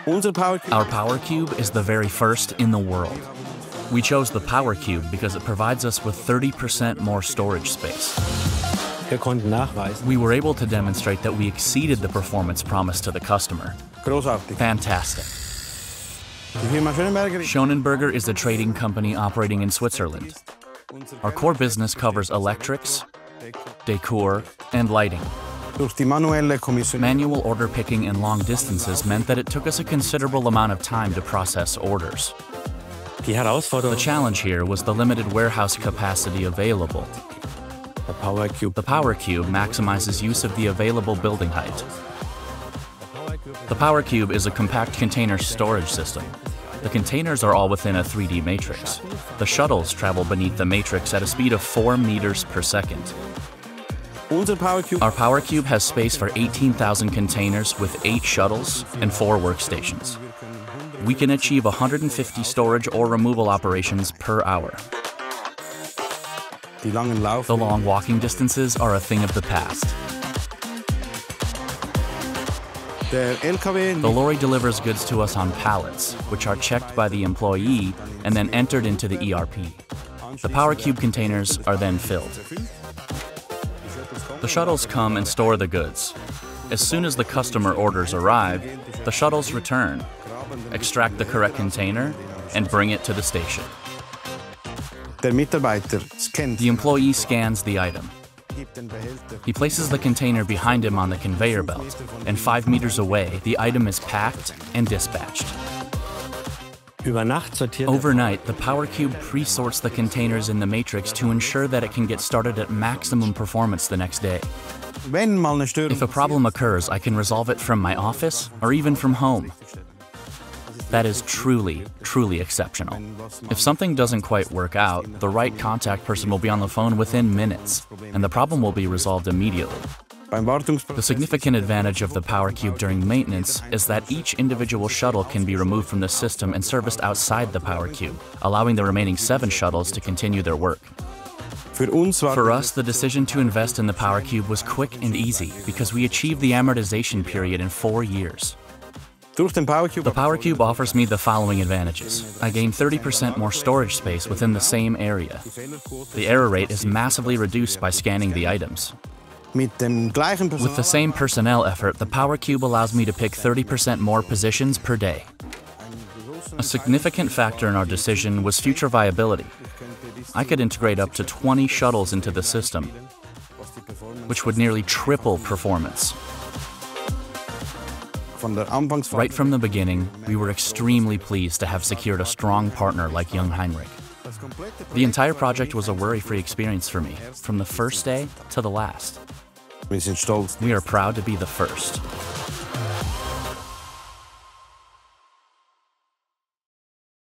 Our PowerCube is the very first in the world. We chose the PowerCube because it provides us with 30% more storage space. We were able to demonstrate that we exceeded the performance promised to the customer. Fantastic. Schönenberger is a trading company operating in Switzerland. Our core business covers electrics, decor, and lighting. Manual order picking and long distances meant that it took us a considerable amount of time to process orders. The challenge here was the limited warehouse capacity available. The PowerCube maximizes use of the available building height. The PowerCube is a compact container storage system. The containers are all within a 3D matrix. The shuttles travel beneath the matrix at a speed of 4 meters per second. Our PowerCube has space for 18,000 containers with 8 shuttles and 4 workstations. We can achieve 150 storage or removal operations per hour. The long walking distances are a thing of the past. The lorry delivers goods to us on pallets, which are checked by the employee and then entered into the ERP. The PowerCube containers are then filled. The shuttles come and store the goods. As soon as the customer orders arrive, the shuttles return, extract the correct container, and bring it to the station. The employee scans the item. He places the container behind him on the conveyor belt, and 5 meters away, the item is packed and dispatched. Overnight, the PowerCube pre-sorts the containers in the matrix to ensure that it can get started at maximum performance the next day. If a problem occurs, I can resolve it from my office or even from home. That is truly, truly exceptional. If something doesn't quite work out, the right contact person will be on the phone within minutes, and the problem will be resolved immediately. The significant advantage of the PowerCube during maintenance is that each individual shuttle can be removed from the system and serviced outside the PowerCube, allowing the remaining 7 shuttles to continue their work. For us, the decision to invest in the PowerCube was quick and easy because we achieved the amortization period in 4 years. The PowerCube offers me the following advantages. I gain 30% more storage space within the same area. The error rate is massively reduced by scanning the items. With the same personnel effort, the PowerCube allows me to pick 30% more positions per day. A significant factor in our decision was future viability. I could integrate up to 20 shuttles into the system, which would nearly triple performance. Right from the beginning, we were extremely pleased to have secured a strong partner like Jungheinrich. The entire project was a worry-free experience for me, from the first day to the last. We are proud to be the first.